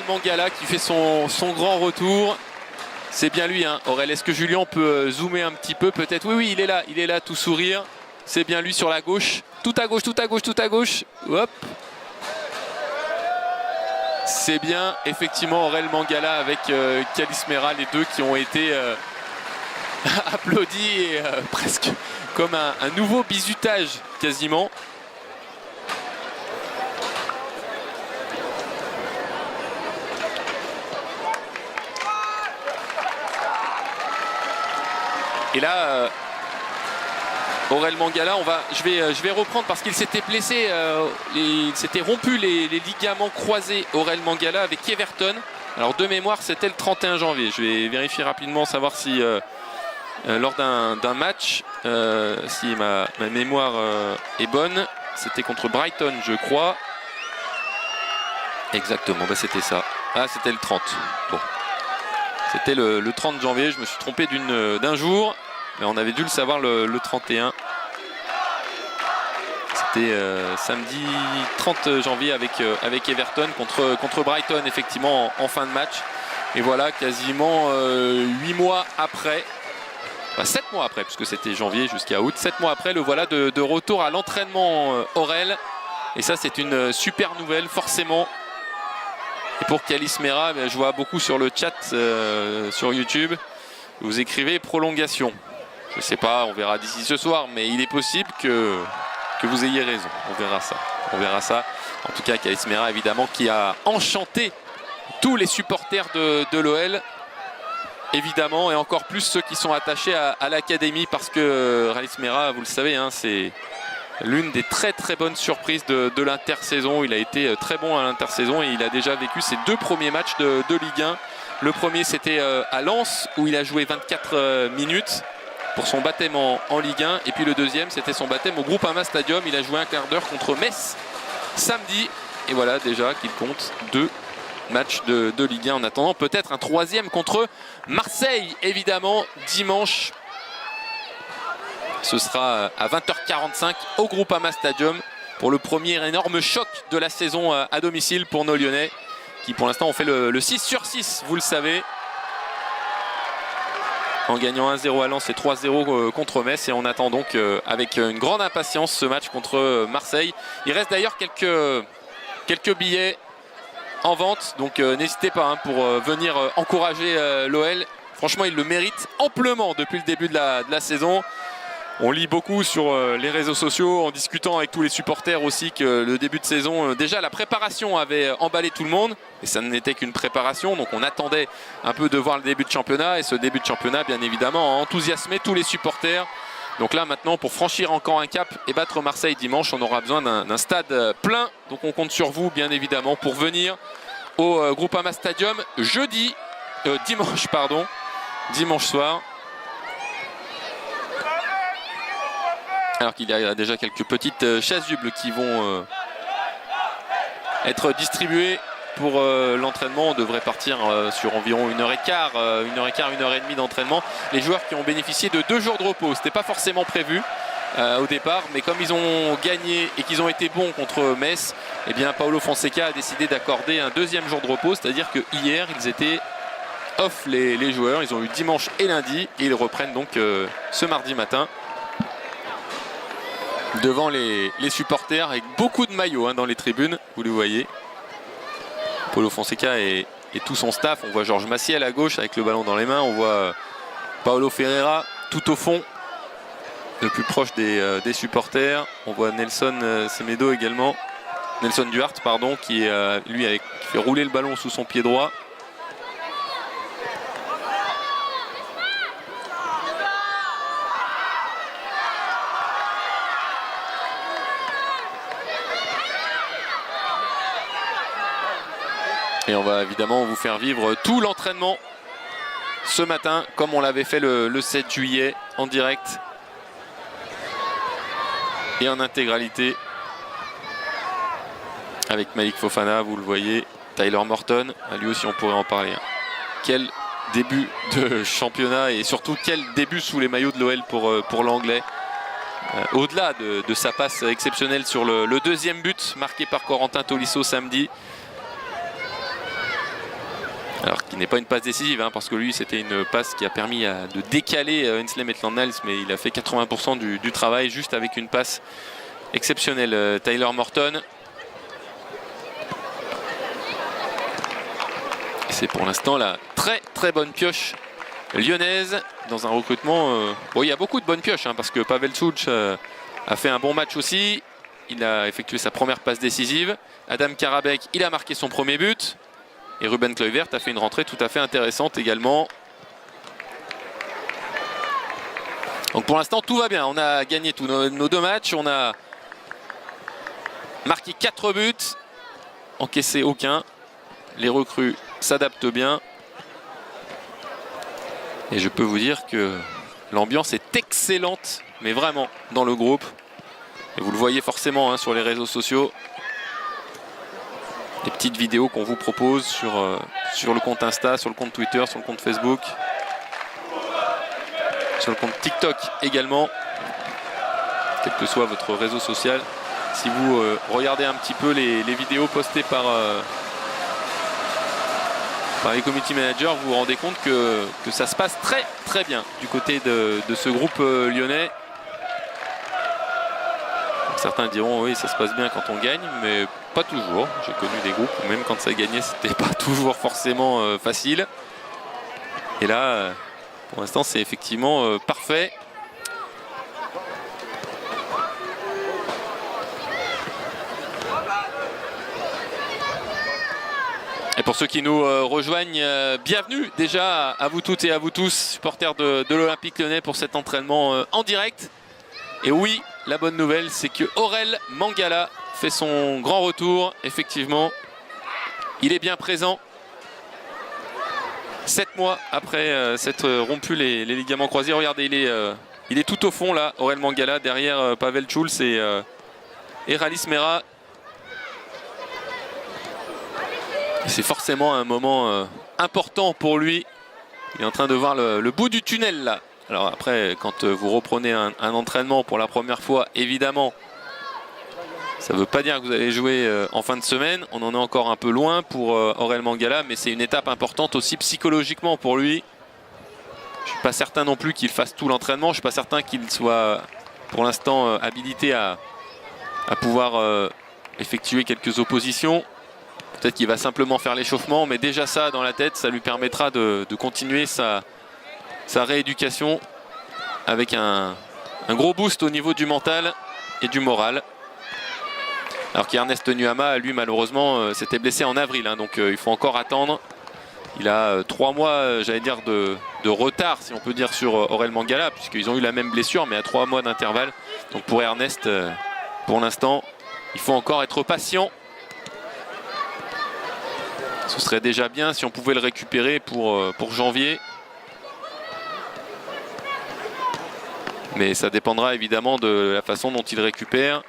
Mangala qui fait son grand retour. C'est bien lui, hein. Aurel, est-ce que Julien peut zoomer un petit peu peut-être? Oui, il est là, tout sourire. C'est bien lui sur la gauche. Tout à gauche, tout à gauche, tout à gauche. Hop. C'est bien, effectivement, Aurel Mangala avec Kalismera, les deux qui ont été applaudis et presque comme un nouveau bizutage quasiment. Et là, Aurel Mangala, je vais reprendre parce qu'il s'était blessé, il s'était rompu les ligaments croisés, Aurel Mangala avec Everton. Alors de mémoire, c'était le 31 janvier. Je vais vérifier rapidement, savoir si lors d'un match, si ma mémoire est bonne, c'était contre Brighton, je crois. Exactement, bah c'était ça. Ah, c'était le 30. Bon. C'était le 30 janvier, je me suis trompé d'un jour, mais on avait dû le savoir le 31. C'était samedi 30 janvier avec Everton contre Brighton, effectivement, en fin de match. Et voilà, quasiment 8 mois après, enfin 7 mois après, puisque c'était janvier jusqu'à août, 7 mois après, le voilà de retour à l'entraînement Aurel. Et ça, c'est une super nouvelle, forcément. Et pour Kalismera, je vois beaucoup sur le chat sur YouTube, vous écrivez prolongation. Je ne sais pas, on verra d'ici ce soir, mais il est possible que vous ayez raison. On verra ça. En tout cas, Kalismera, évidemment, qui a enchanté tous les supporters de l'OL. Évidemment, et encore plus ceux qui sont attachés à l'académie, parce que Kalismera, vous le savez, hein, c'est l'une des très très bonnes surprises de l'intersaison. Il a été très bon à l'intersaison et il a déjà vécu ses 2 premiers matchs de Ligue 1. Le premier, c'était à Lens, où il a joué 24 minutes pour son baptême en Ligue 1. Et puis le deuxième, c'était son baptême au Groupama Stadium. Il a joué un quart d'heure contre Metz samedi. Et voilà déjà qu'il compte 2 matchs de Ligue 1 en attendant peut-être un 3e contre Marseille, évidemment, dimanche. Ce sera à 20h45 au Groupama Stadium pour le premier énorme choc de la saison à domicile pour nos Lyonnais, qui pour l'instant ont fait le 6/6, vous le savez, en gagnant 1-0 à Lens et 3-0 contre Metz. Et on attend donc avec une grande impatience ce match contre Marseille. Il reste d'ailleurs quelques billets en vente, donc n'hésitez pas, hein, pour venir encourager l'OL. Franchement, il le mérite amplement depuis le début de la saison. On lit beaucoup sur les réseaux sociaux, en discutant avec tous les supporters aussi, que le début de saison, déjà la préparation avait emballé tout le monde. Et ça n'était qu'une préparation, donc on attendait un peu de voir le début de championnat. Et ce début de championnat, bien évidemment, a enthousiasmé tous les supporters. Donc là maintenant, pour franchir encore un cap et battre Marseille dimanche, on aura besoin d'un stade plein. Donc on compte sur vous, bien évidemment, pour venir au Groupama Stadium dimanche soir. Alors qu'il y a déjà quelques petites chasubles qui vont être distribuées pour l'entraînement. On devrait partir sur environ 1h15, 1h30 d'entraînement. Les joueurs qui ont bénéficié de 2 jours de repos, c'était pas forcément prévu au départ, mais comme ils ont gagné et qu'ils ont été bons contre Metz, eh bien Paulo Fonseca a décidé d'accorder un 2e jour de repos, c'est-à-dire que hier ils étaient off les joueurs, ils ont eu dimanche et lundi et ils reprennent donc ce mardi matin devant les supporters, avec beaucoup de maillots, hein, dans les tribunes, vous le voyez. Paulo Fonseca et tout son staff. On voit Georges Maciel à gauche avec le ballon dans les mains. On voit Paulo Ferreira tout au fond, le plus proche des supporters. On voit Nelson Semedo également. Nelson Duarte, pardon, qui fait rouler le ballon sous son pied droit. Et on va évidemment vous faire vivre tout l'entraînement ce matin, comme on l'avait fait le 7 juillet en direct et en intégralité avec Malik Fofana, vous le voyez, Tyler Morton, lui aussi on pourrait en parler. Quel début de championnat et surtout quel début sous les maillots de l'OL pour l'anglais. Au-delà de sa passe exceptionnelle sur le 2e but marqué par Corentin Tolisso samedi. Alors qui n'est pas une passe décisive, hein, parce que lui c'était une passe qui a permis de décaler Ainsley Maitland-Niles, mais il a fait 80% du travail juste avec une passe exceptionnelle. Tyler Morton. C'est pour l'instant la très bonne pioche lyonnaise dans un recrutement. Bon, il y a beaucoup de bonnes pioches, hein, parce que Pavel Czuc a fait un bon match aussi. Il a effectué sa première passe décisive. Adam Karabek, il a marqué son premier but. Et Ruben Kluivert a fait une rentrée tout à fait intéressante également. Donc pour l'instant tout va bien. On a gagné tous nos 2 matchs. On a marqué 4 buts. Encaissé aucun. Les recrues s'adaptent bien. Et je peux vous dire que l'ambiance est excellente, mais vraiment, dans le groupe. Et vous le voyez forcément, hein, sur les réseaux sociaux. Les petites vidéos qu'on vous propose sur le compte Insta, sur le compte Twitter, sur le compte Facebook. Sur le compte TikTok également. Quel que soit votre réseau social. Si vous regardez un petit peu les vidéos postées par les community managers, vous vous rendez compte que ça se passe très bien du côté de ce groupe lyonnais. Donc certains diront oui, ça se passe bien quand on gagne, mais pas toujours. J'ai connu des groupes où même quand ça gagnait, c'était pas toujours forcément facile. Et là, pour l'instant, c'est effectivement parfait. Et pour ceux qui nous rejoignent, bienvenue déjà à vous toutes et à vous tous, supporters de l'Olympique Lyonnais, pour cet entraînement en direct. Et oui, la bonne nouvelle, c'est que Aurel Mangala fait son grand retour. Effectivement, il est bien présent. 7 mois après s'être rompu les ligaments croisés. Regardez, il est tout au fond là, Aurel Mangala, derrière Pavel Czuc et Ralis Mera. C'est forcément un moment important pour lui. Il est en train de voir le bout du tunnel là. Alors après, quand vous reprenez un entraînement pour la première fois, évidemment, ça ne veut pas dire que vous allez jouer en fin de semaine. On en est encore un peu loin pour Aurel Mangala, mais c'est une étape importante aussi psychologiquement pour lui. Je ne suis pas certain non plus qu'il fasse tout l'entraînement. Je ne suis pas certain qu'il soit pour l'instant habilité à pouvoir effectuer quelques oppositions. Peut-être qu'il va simplement faire l'échauffement, mais déjà ça dans la tête, ça lui permettra de continuer sa rééducation avec un gros boost au niveau du mental et du moral. Alors qu'Ernest Nuama, lui malheureusement, s'était blessé en avril, hein, donc il faut encore attendre. Il a 3 mois, j'allais dire, de retard, si on peut dire, sur Aurel Mangala, puisqu'ils ont eu la même blessure, mais à 3 mois d'intervalle. Donc pour Ernest, pour l'instant, il faut encore être patient. Ce serait déjà bien si on pouvait le récupérer pour janvier. Mais ça dépendra évidemment de la façon dont il récupère.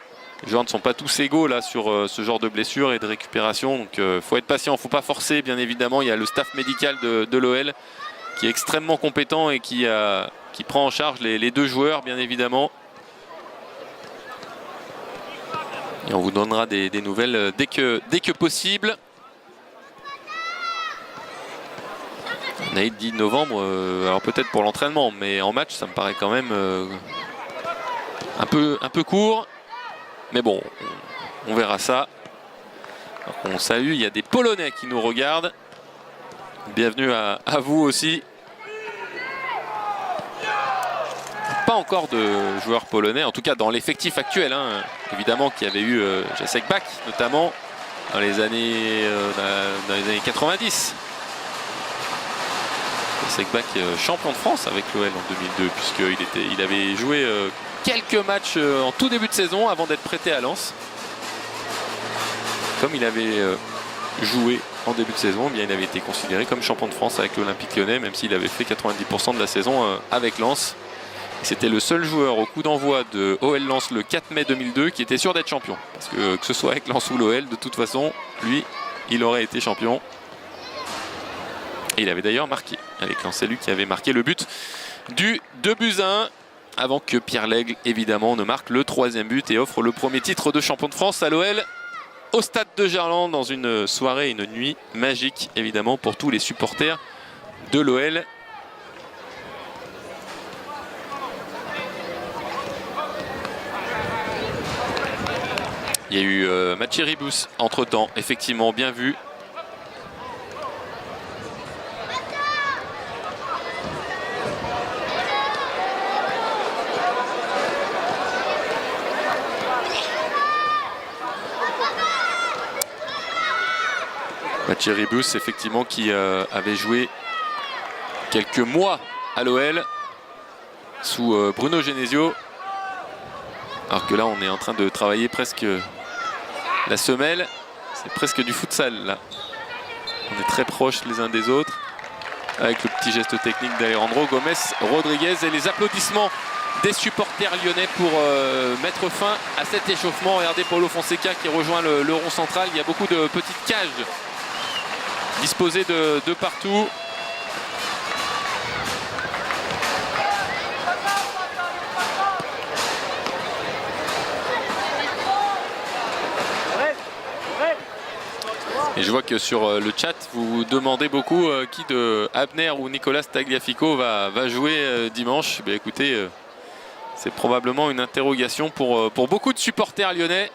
Les joueurs ne sont pas tous égaux là sur ce genre de blessure et de récupération. Donc il faut être patient, il ne faut pas forcer bien évidemment. Il y a le staff médical de l'OL qui est extrêmement compétent et qui prend en charge les 2 joueurs bien évidemment. Et on vous donnera des nouvelles dès que possible. Naïd dit novembre, alors peut-être pour l'entraînement, mais en match ça me paraît quand même un peu court. Mais bon, on verra ça. Alors, on salue, il y a des Polonais qui nous regardent. Bienvenue à vous aussi. Pas encore de joueurs polonais, en tout cas dans l'effectif actuel, hein. Évidemment qu'il y avait eu Jacek Bak notamment dans les années 90. Jacek Bak, champion de France avec l'OL en 2002, puisqu'il avait joué quelques matchs en tout début de saison avant d'être prêté à Lens. Comme il avait joué en début de saison, eh bien, il avait été considéré comme champion de France avec l'Olympique Lyonnais, même s'il avait fait 90% de la saison avec Lens. C'était le seul joueur au coup d'envoi de OL Lens le 4 mai 2002 qui était sûr d'être champion. Parce que ce soit avec Lens ou l'OL, de toute façon, lui, il aurait été champion. Et il avait d'ailleurs marqué avec Lens. C'est lui qui avait marqué le but du 2-1 avant que Pierre Lègle, évidemment, ne marque le 3e but et offre le premier titre de champion de France à l'OL au stade de Gerland dans une soirée, une nuit magique évidemment pour tous les supporters de l'OL. Il y a eu Mathieu Ribus entre temps, effectivement bien vu. Mathieu Ribus, effectivement, qui avait joué quelques mois à l'OL sous Bruno Genesio. Alors que là, on est en train de travailler presque la semelle. C'est presque du futsal, là. On est très proches les uns des autres. Avec le petit geste technique d'Alejandro Gomez Rodriguez et les applaudissements des supporters lyonnais pour mettre fin à cet échauffement. Regardez Paulo Fonseca qui rejoint le rond central. Il y a beaucoup de petites cages disposées de partout. Et je vois que sur le chat, vous vous demandez beaucoup qui de Abner ou Nicolas Tagliafico va jouer dimanche. Eh bien, écoutez, c'est probablement une interrogation pour beaucoup de supporters lyonnais.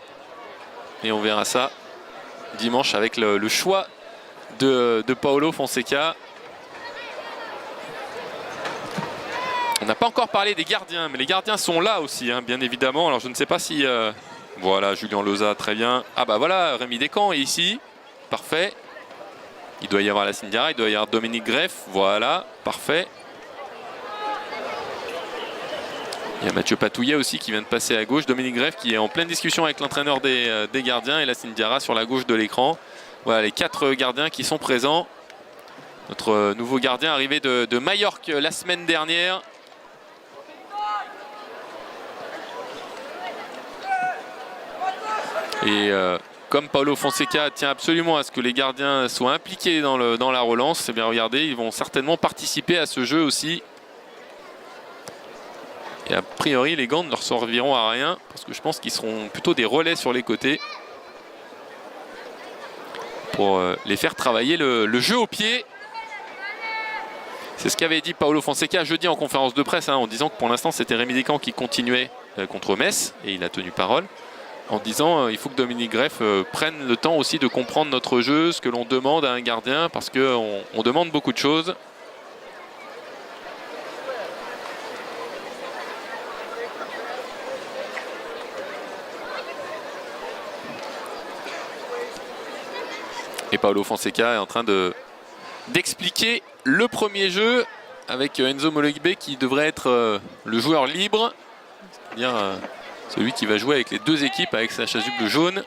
Et on verra ça dimanche avec le choix de Paulo Fonseca. On n'a pas encore parlé des gardiens, mais les gardiens sont là aussi, hein, bien évidemment. Alors je ne sais pas si... voilà, Julien Loza, très bien. Ah bah voilà, Rémi Descamps est ici. Parfait. Il doit y avoir la Sindiara, il doit y avoir Dominique Greff. Voilà, parfait. Il y a Mathieu Patouillet aussi qui vient de passer à gauche. Dominique Greff qui est en pleine discussion avec l'entraîneur des gardiens et la Sindiara sur la gauche de l'écran. Voilà les 4 gardiens qui sont présents. Notre nouveau gardien arrivé de Majorque la semaine dernière. Et comme Paulo Fonseca tient absolument à ce que les gardiens soient impliqués dans la relance, eh bien regardez, ils vont certainement participer à ce jeu aussi. Et a priori, les gants ne leur serviront à rien, parce que je pense qu'ils seront plutôt des relais sur les côtés pour les faire travailler le jeu au pied. C'est ce qu'avait dit Paulo Fonseca jeudi en conférence de presse, hein, en disant que pour l'instant c'était Rémi Descamps qui continuait contre Metz, et il a tenu parole. En disant il faut que Dominique Greff prenne le temps aussi de comprendre notre jeu, ce que l'on demande à un gardien, parce qu'on demande beaucoup de choses. Et Paulo Fonseca est en train d'expliquer le premier jeu avec Enzo Mologibe qui devrait être le joueur libre, c'est-à-dire celui qui va jouer avec les deux équipes avec sa chasuble jaune.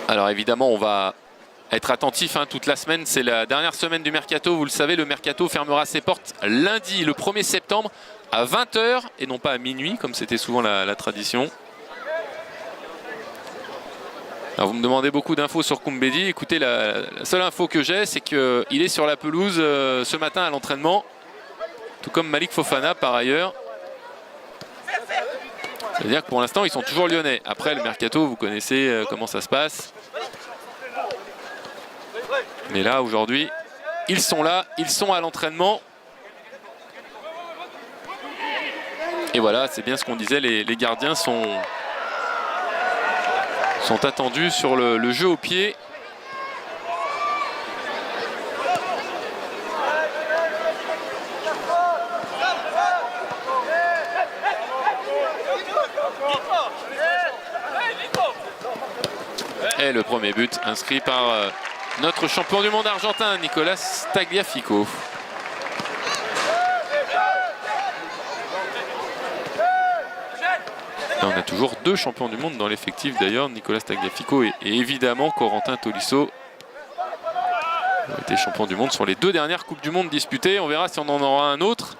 Alors évidemment, on va être attentif toute la semaine. C'est la dernière semaine du Mercato. Vous le savez, le Mercato fermera ses portes lundi, le 1er septembre, à 20 h et non pas à minuit, comme c'était souvent la tradition. Alors vous me demandez beaucoup d'infos sur Koumbedi. Écoutez, la seule info que j'ai, c'est qu'il est sur la pelouse ce matin à l'entraînement, tout comme Malik Fofana par ailleurs. C'est-à-dire que pour l'instant, ils sont toujours lyonnais. Après, le Mercato, vous connaissez comment ça se passe. Mais là, aujourd'hui, ils sont là, ils sont à l'entraînement. Et voilà, c'est bien ce qu'on disait, les gardiens sont attendus sur le jeu au pied. Et le premier but inscrit par notre champion du monde argentin, Nicolas Tagliafico. Et on a toujours 2 champions du monde dans l'effectif d'ailleurs, Nicolas Tagliafico et évidemment Corentin Tolisso. Ils ont été champions du monde sur les 2 dernières Coupes du Monde disputées. On verra si on en aura un autre.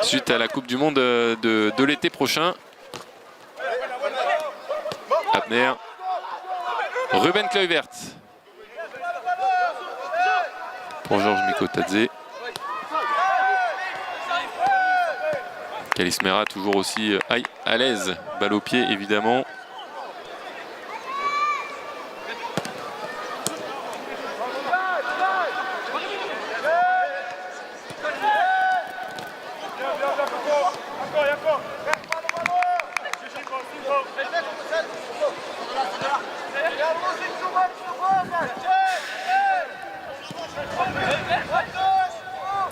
suite à la Coupe du Monde de l'été prochain. Abner. Ruben Kluivert. Pour Georges Mikotadze. Kalismera toujours aussi à l'aise. Balle au pied évidemment.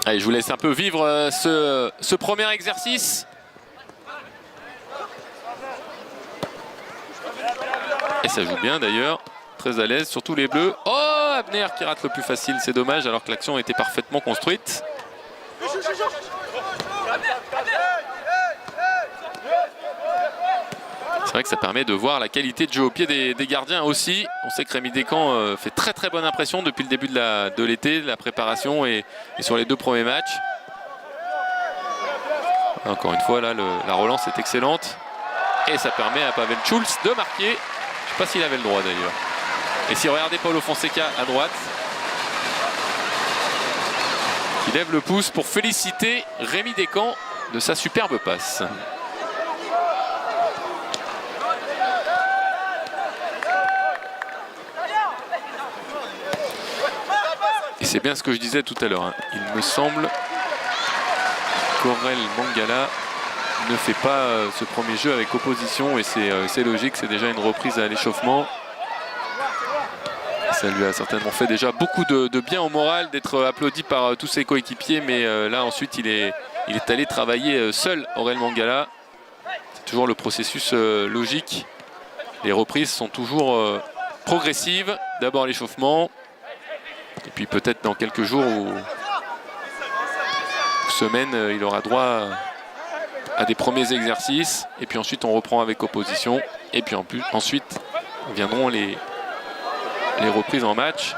Allez, je vous laisse un peu vivre ce premier exercice. Et ça joue bien d'ailleurs, très à l'aise, surtout les bleus. Oh, Abner qui rate le plus facile, c'est dommage, alors que l'action était parfaitement construite. C'est vrai que ça permet de voir la qualité de jeu au pied des gardiens aussi. On sait que Rémi Descamps fait très bonne impression depuis le début de l'été, de la préparation et sur les 2 premiers matchs. Encore une fois, là, la relance est excellente. Et ça permet à Pavel Schulz de marquer. Je ne sais pas s'il avait le droit d'ailleurs. Et si regardez Paulo Fonseca à droite, qui lève le pouce pour féliciter Rémi Descamps de sa superbe passe. Et c'est bien ce que je disais tout à l'heure. Hein. Il me semble qu'Aurel Mangala ne fait pas ce premier jeu avec opposition et c'est logique, c'est déjà une reprise à l'échauffement. Ça lui a certainement fait déjà beaucoup de bien au moral d'être applaudi par tous ses coéquipiers, mais là ensuite il est allé travailler seul, Aurel Mangala. C'est toujours le processus logique. Les reprises sont toujours progressives. D'abord l'échauffement, et puis peut-être dans quelques jours ou semaines, il aura droit à des premiers exercices. Et puis ensuite on reprend avec opposition. Et puis ensuite viendront les reprises en match.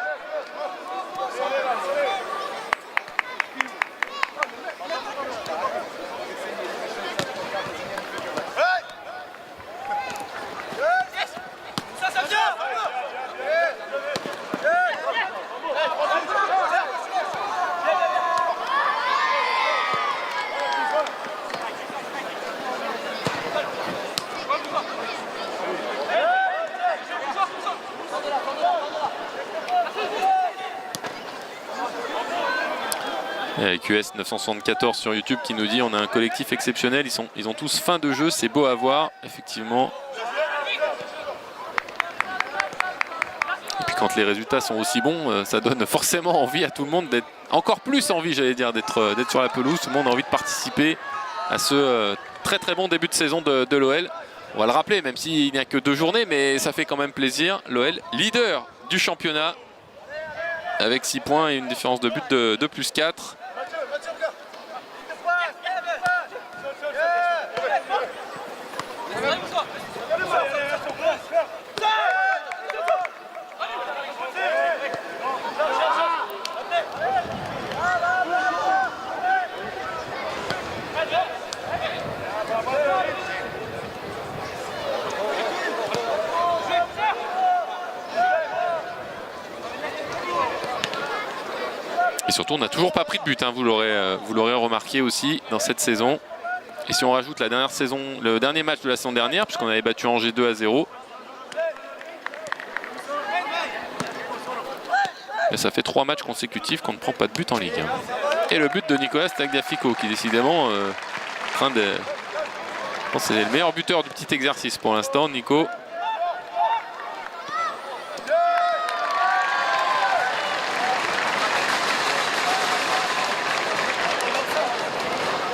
Avec US 974 sur YouTube qui nous dit on a un collectif exceptionnel, ils ont tous faim de jeu, c'est beau à voir, effectivement. Et puis quand les résultats sont aussi bons, ça donne forcément envie à tout le monde d'être, encore plus envie j'allais dire, d'être sur la pelouse. Tout le monde a envie de participer à ce très bon début de saison de l'OL. On va le rappeler, même s'il n'y a que 2 journées, mais ça fait quand même plaisir. L'OL leader du championnat avec 6 points et une différence de but de plus 4. Et surtout, on n'a toujours pas pris de but, hein, vous l'aurez remarqué aussi dans cette saison. Et si on rajoute la dernière saison, le dernier match de la saison dernière, puisqu'on avait battu Angers 2-0, ça fait 3 matchs consécutifs qu'on ne prend pas de but en Ligue. Hein. Et le but de Nicolas Tagliafico, qui décidément en train de... Je pense que c'est le meilleur buteur du petit exercice pour l'instant, Nico.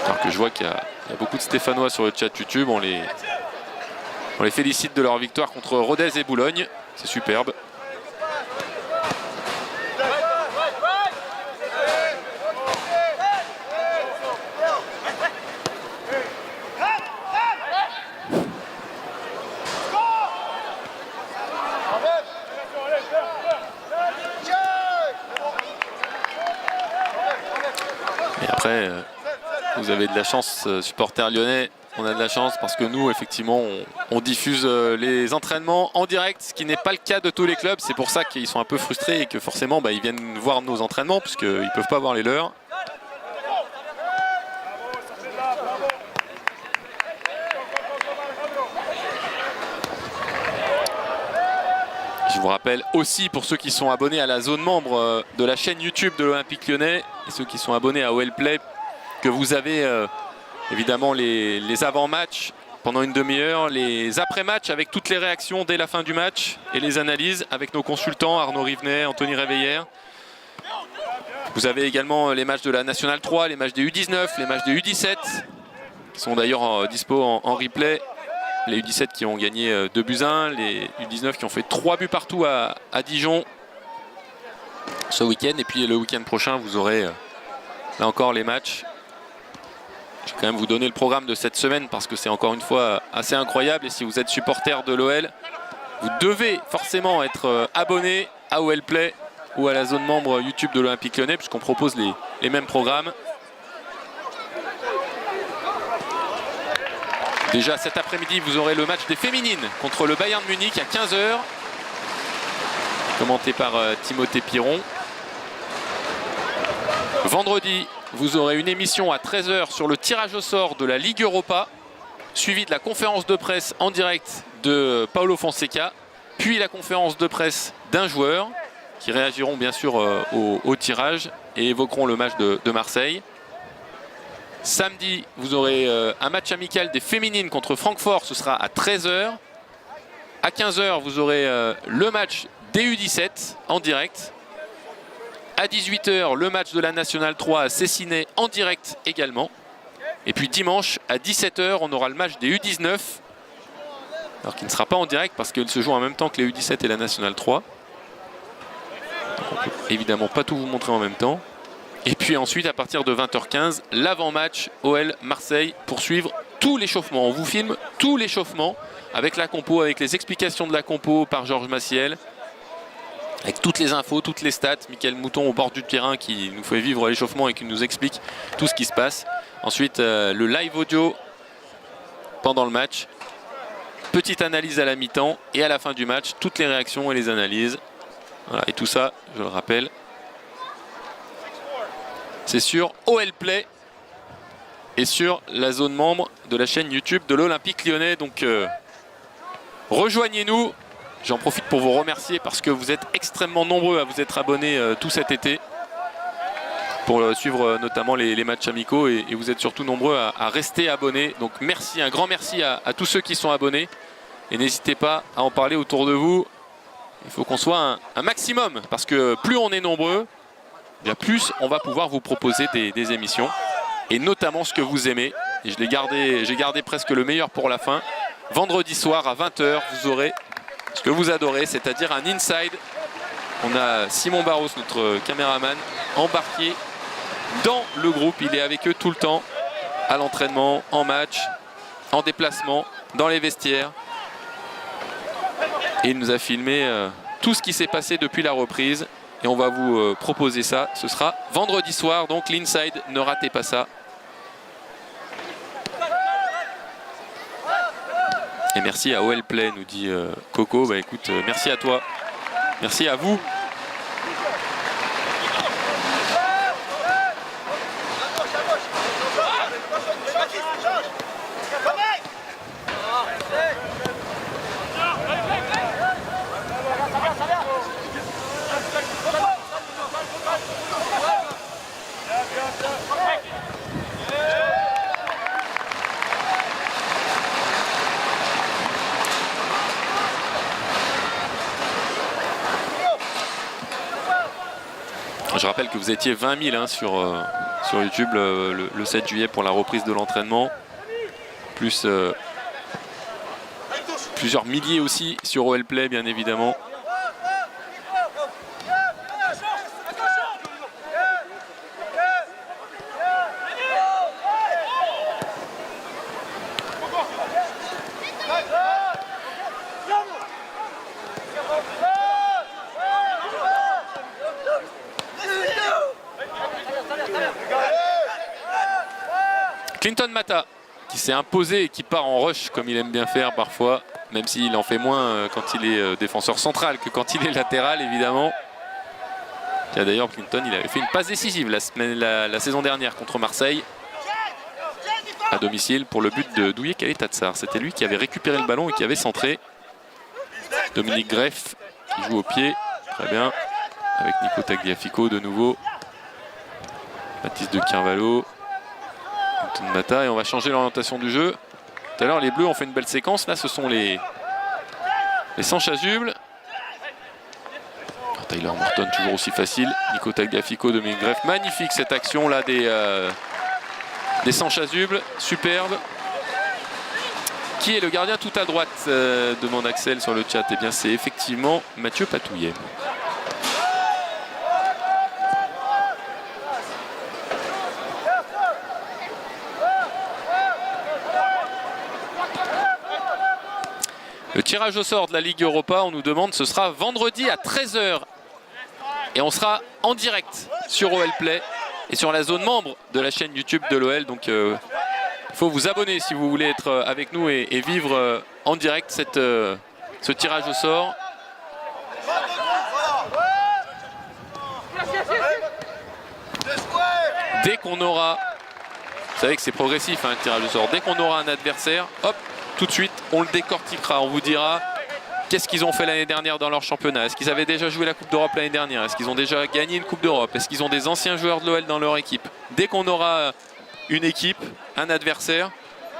Alors que je vois qu'il y a beaucoup de Stéphanois sur le chat YouTube. On les félicite de leur victoire contre Rodez et Boulogne. C'est superbe. Et après... vous avez de la chance, supporters lyonnais. On a de la chance parce que nous, effectivement, on diffuse les entraînements en direct, ce qui n'est pas le cas de tous les clubs. C'est pour ça qu'ils sont un peu frustrés et que forcément, ils viennent voir nos entraînements puisqu'ils ne peuvent pas voir les leurs. Je vous rappelle aussi, pour ceux qui sont abonnés à la zone membre de la chaîne YouTube de l'Olympique Lyonnais et ceux qui sont abonnés à OL Play, que vous avez évidemment les avant-matchs pendant une demi-heure, les après-matchs avec toutes les réactions dès la fin du match et les analyses avec nos consultants Arnaud Rivenet, Anthony Réveillère. Vous avez également les matchs de la Nationale 3, les matchs des U19, les matchs des U17 qui sont d'ailleurs dispo en replay. Les U17 qui ont gagné 2-1, les U19 qui ont fait 3 buts partout à Dijon ce week-end. Et puis le week-end prochain, vous aurez là encore les matchs. Je vais quand même vous donner le programme de cette semaine parce que c'est encore une fois assez incroyable. Et si vous êtes supporter de l'OL, vous devez forcément être abonné à OL Play ou à la zone membre YouTube de l'Olympique Lyonnais puisqu'on propose les mêmes programmes. Déjà cet après-midi, vous aurez le match des féminines contre le Bayern Munich à 15 h, commenté par Timothée Piron. Vendredi, vous aurez une émission à 13 h sur le tirage au sort de la Ligue Europa, suivi de la conférence de presse en direct de Paulo Fonseca, puis la conférence de presse d'un joueur qui réagiront bien sûr au tirage et évoqueront le match de Marseille. Samedi, vous aurez un match amical des féminines contre Francfort, ce sera à 13 h. À 15 h, vous aurez le match des U17 en direct. À 18 h, le match de la Nationale 3 à Cessiné en direct également. Et puis dimanche, à 17 h, on aura le match des U19. Alors qui ne sera pas en direct parce qu'il se joue en même temps que les U17 et la Nationale 3. Donc on ne peut évidemment pas tout vous montrer en même temps. Et puis ensuite, à partir de 20 h 15, l'avant-match OL Marseille pour suivre tout l'échauffement. On vous filme tout l'échauffement avec la compo, avec les explications de la compo par Georges Massiel, avec toutes les infos, toutes les stats. Mickaël Mouton au bord du terrain qui nous fait vivre l'échauffement et qui nous explique tout ce qui se passe. Ensuite, le live audio pendant le match. Petite analyse à la mi-temps et à la fin du match, toutes les réactions et les analyses. Voilà, et tout ça, je le rappelle, c'est sur OL Play et sur la zone membre de la chaîne YouTube de l'Olympique Lyonnais. Donc rejoignez-nous. J'en profite pour vous remercier parce que vous êtes extrêmement nombreux à vous être abonnés tout cet été pour suivre notamment les matchs amicaux et vous êtes surtout nombreux à rester abonnés. Donc merci, un grand merci à tous ceux qui sont abonnés et n'hésitez pas à en parler autour de vous. Il faut qu'on soit un maximum parce que plus on est nombreux, bien plus on va pouvoir vous proposer des émissions et notamment ce que vous aimez. Et j'ai gardé presque le meilleur pour la fin. Vendredi soir à 20 h, vous aurez ce que vous adorez, c'est-à-dire un inside. On a Simon Barros, notre caméraman, embarqué dans le groupe. Il est avec eux tout le temps, à l'entraînement, en match, en déplacement, dans les vestiaires. Et il nous a filmé tout ce qui s'est passé depuis la reprise. Et on va vous proposer ça. Ce sera vendredi soir, donc l'inside, ne ratez pas ça. Et merci à OL Play, nous dit Coco. Bah écoute, merci à toi. Merci à vous. Je rappelle que vous étiez 20 000 sur YouTube le 7 juillet pour la reprise de l'entraînement. Plus plusieurs milliers aussi sur OL Play, bien évidemment. Clinton Mata qui s'est imposé et qui part en rush comme il aime bien faire parfois, même s'il en fait moins quand il est défenseur central que quand il est latéral évidemment. D'ailleurs Clinton il avait fait une passe décisive la saison dernière contre Marseille à domicile pour le but de Douye Kaletatsar. C'était lui qui avait récupéré le ballon et qui avait centré. Dominique Greff qui joue au pied, très bien, avec Nico Tagliafico de nouveau. Baptiste de Carvalho, Clinton Mata, et on va changer l'orientation du jeu. Tout à l'heure les Bleus ont fait une belle séquence, là ce sont les sans chasuble. Tyler Morton toujours aussi facile, Nico Tagliafico, Dominique Greff, magnifique cette action là des sans chasuble, superbe. Qui est le gardien tout à droite, demande Axel sur le chat. Eh bien c'est effectivement Mathieu Patouillet. Le tirage au sort de la Ligue Europa, on nous demande, ce sera vendredi à 13 h. Et on sera en direct sur OL Play et sur la zone membre de la chaîne YouTube de l'OL. Donc il faut vous abonner si vous voulez être avec nous et vivre en direct ce tirage au sort. Dès qu'on aura, vous savez que c'est progressif hein, le tirage au sort, dès qu'on aura un adversaire, hop, tout de suite on le décortiquera, on vous dira qu'est-ce qu'ils ont fait l'année dernière dans leur championnat, est-ce qu'ils avaient déjà joué la Coupe d'Europe l'année dernière, est-ce qu'ils ont déjà gagné une Coupe d'Europe, est-ce qu'ils ont des anciens joueurs de l'OL dans leur équipe. Dès qu'on aura une équipe, un adversaire,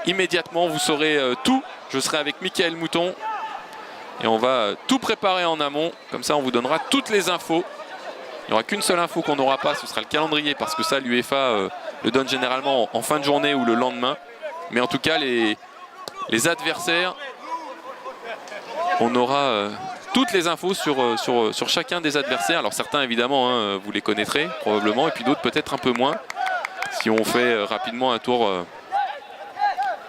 immédiatement vous saurez tout. Je serai avec Mickaël Mouton et on va tout préparer en amont, comme ça on vous donnera toutes les infos. Il n'y aura qu'une seule info qu'on n'aura pas, ce sera le calendrier, parce que ça l'UEFA le donne généralement en fin de journée ou le lendemain. Mais en tout cas les adversaires, on aura toutes les infos sur chacun des adversaires. Alors certains évidemment hein, vous les connaîtrez probablement, et puis d'autres peut-être un peu moins. Si on fait rapidement un tour,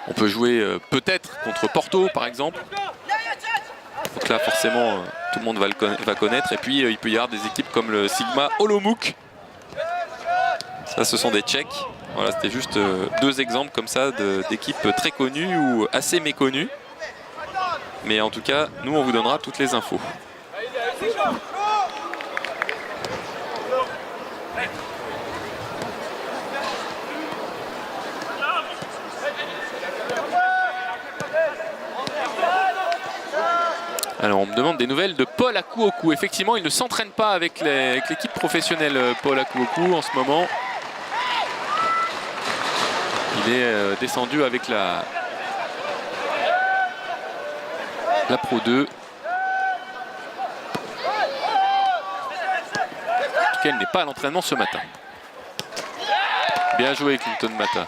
on peut jouer peut-être contre Porto par exemple. Donc là forcément tout le monde va connaître. Et puis il peut y avoir des équipes comme le Sigma Olomouc. Ça ce sont des Tchèques. Voilà, c'était juste deux exemples comme ça d'équipes très connues ou assez méconnues. Mais en tout cas, nous on vous donnera toutes les infos. Alors on me demande des nouvelles de Paul Akouokou. Effectivement, il ne s'entraîne pas avec l'équipe professionnelle Paul Akouokou en ce moment. Il est descendu avec la Pro 2. En tout cas, il n'est pas à l'entraînement ce matin. Bien joué Clinton Mata.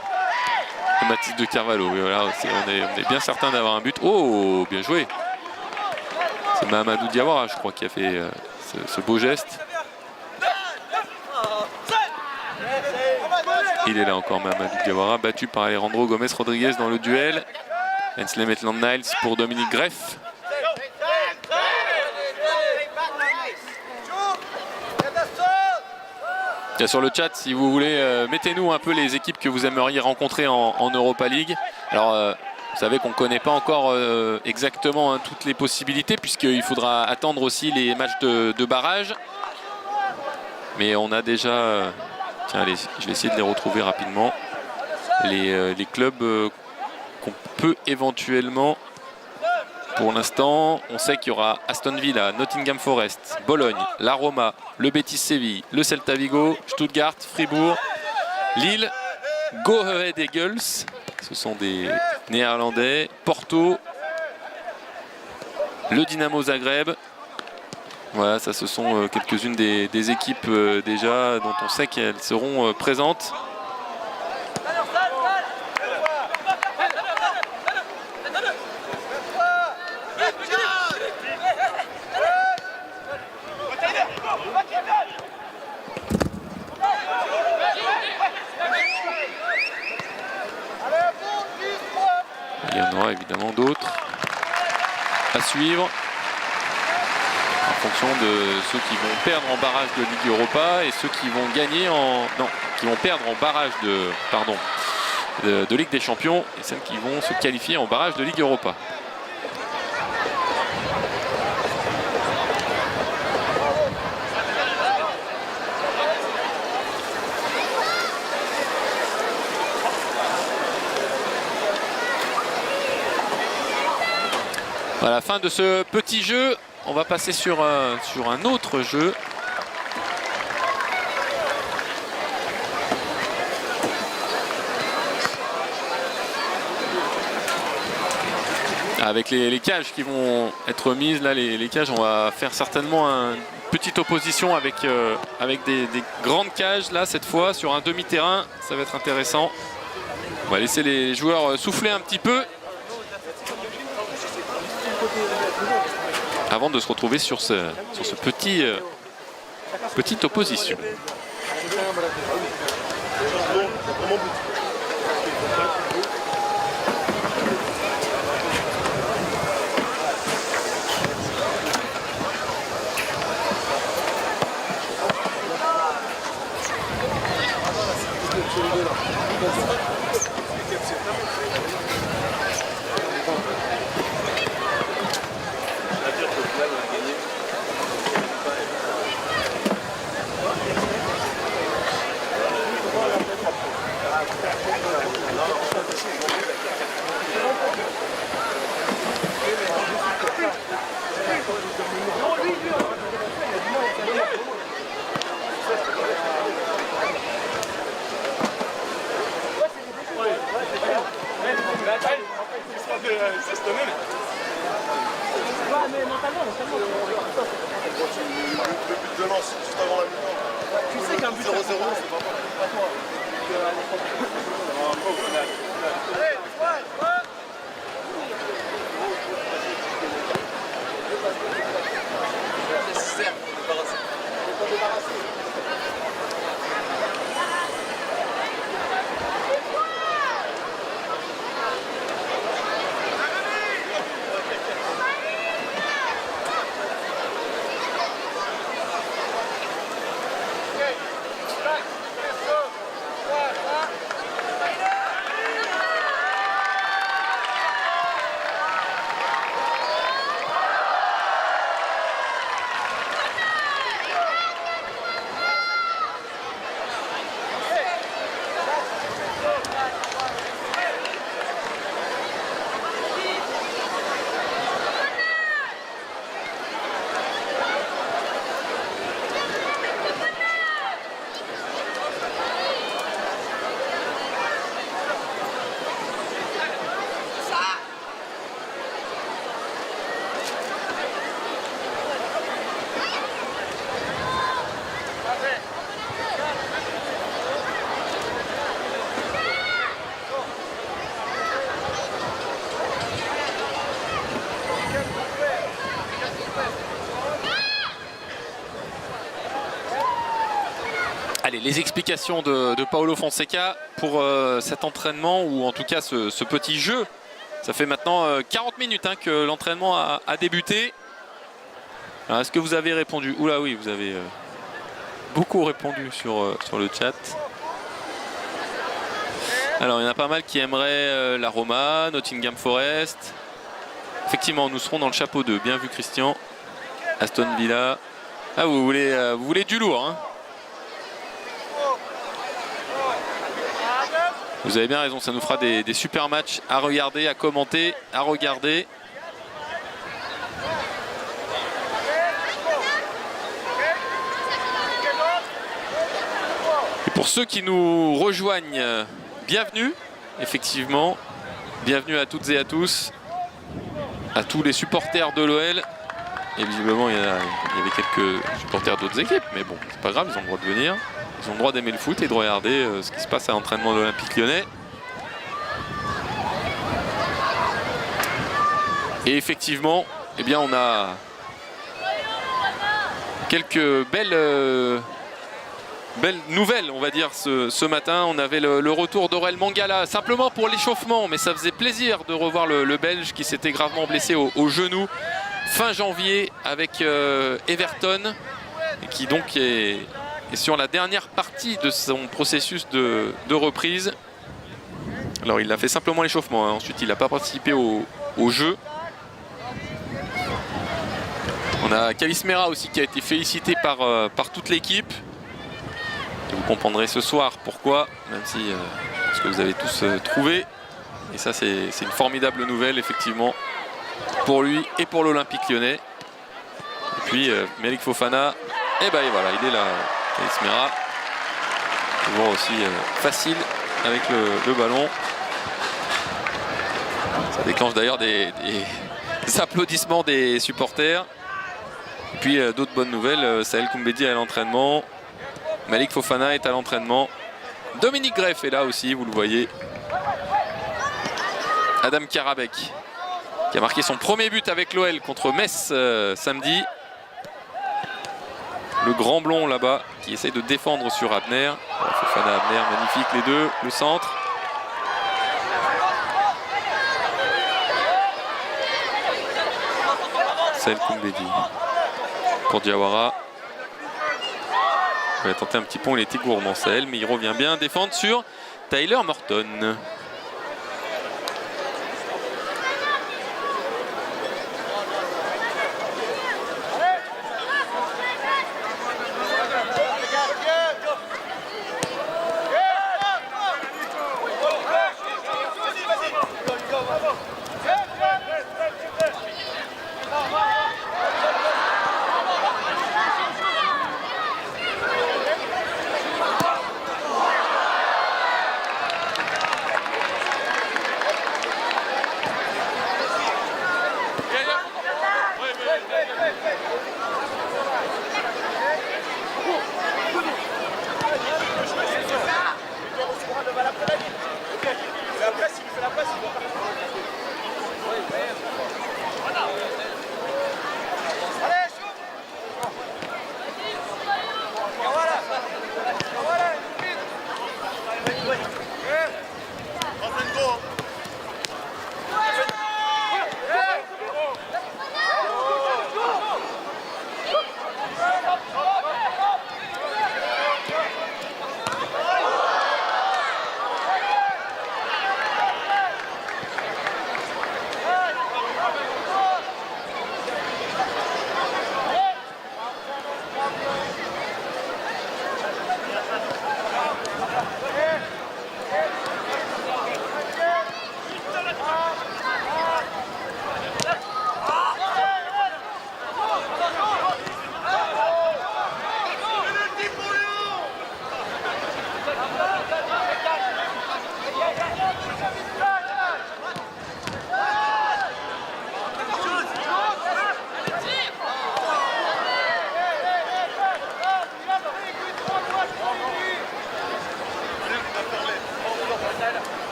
Et Baptiste de Carvalho. Et voilà, on est bien certain d'avoir un but. Oh, bien joué. C'est Mahamadou Diawara, je crois, qui a fait ce beau geste. Il est là encore, Mahamadou Diawara, battu par Alejandro Gomez Rodriguez dans le duel. Hensley Maitland Niles pour Dominique Greff. Et sur le chat, si vous voulez, mettez-nous un peu les équipes que vous aimeriez rencontrer en Europa League. Alors, vous savez qu'on ne connaît pas encore exactement hein, toutes les possibilités, puisqu'il faudra attendre aussi les matchs de barrage. Mais on a déjà... tiens, allez, je vais essayer de les retrouver rapidement. Les clubs qu'on peut éventuellement... Pour l'instant, on sait qu'il y aura Aston Villa, Nottingham Forest, Bologne, la Roma, le Betis Séville, le Celta Vigo, Stuttgart, Fribourg, Lille, Go Ahead Eagles, ce sont des Néerlandais, Porto, le Dynamo Zagreb. Voilà, ça ce sont quelques-unes des équipes déjà dont on sait qu'elles seront présentes. Il y en aura évidemment d'autres à suivre en fonction de ceux qui vont perdre en barrage de Ligue Europa et ceux qui vont gagner qui vont perdre en barrage de Ligue des Champions et celles qui vont se qualifier en barrage de Ligue Europa. Voilà, fin de ce petit jeu. On va passer sur un autre jeu. Avec les cages qui vont être mises, là, les cages, on va faire certainement une petite opposition avec des grandes cages, là, cette fois, sur un demi-terrain. Ça va être intéressant. On va laisser les joueurs souffler un petit peu avant de se retrouver sur ce petite opposition. Allez, les explications de Paulo Fonseca pour cet entraînement, ou en tout cas ce petit jeu. Ça fait maintenant 40 minutes que l'entraînement a débuté. Est-ce que vous avez répondu? Oula oui, vous avez beaucoup répondu sur le chat. Alors il y en a pas mal qui aimeraient la Roma, Nottingham Forest. Effectivement, nous serons dans le chapeau 2. Bien vu Christian. Aston Villa. Ah, vous voulez du lourd, hein? Vous avez bien raison, ça nous fera des super matchs à regarder, à commenter, à regarder. Et pour ceux qui nous rejoignent, bienvenue, effectivement. Bienvenue à toutes et à tous, à tous les supporters de l'OL. Et visiblement, il y avait quelques supporters d'autres équipes, mais bon, c'est pas grave, ils ont le droit de venir. Ils ont le droit d'aimer le foot et de regarder ce qui se passe à l'entraînement de l'Olympique Lyonnais. Et effectivement, eh bien, on a quelques belles nouvelles, on va dire, ce matin. On avait le retour d'Aurel Mangala, simplement pour l'échauffement, mais ça faisait plaisir de revoir le Belge qui s'était gravement blessé au genou fin janvier avec Everton, et qui donc est sur la dernière partie de son processus de reprise. Alors il a fait simplement l'échauffement, hein. Ensuite il n'a pas participé au jeu. On a Kalismera aussi qui a été félicité par toute l'équipe. Vous comprendrez ce soir pourquoi, même si ce que vous avez tous trouvé. Et ça c'est une formidable nouvelle effectivement pour lui et pour l'Olympique Lyonnais. Et puis Melik Fofana, et ben voilà, il est là, Kalismera. Toujours aussi facile avec le ballon. Ça déclenche d'ailleurs des applaudissements des supporters. Et puis d'autres bonnes nouvelles, Saël Koumbedi est à l'entraînement. Melik Fofana est à l'entraînement. Dominique Greff est là aussi, vous le voyez. Adam Karabek qui a marqué son premier but avec l'OL contre Metz samedi. Le grand blond là-bas qui essaye de défendre sur Abner. Fofana, Abner, magnifique les deux. Le centre. Saël Koumbedi pour Diawara. Il a tenté un petit pont, il était gourmand Saël, mais il revient bien défendre sur Tyler Morton.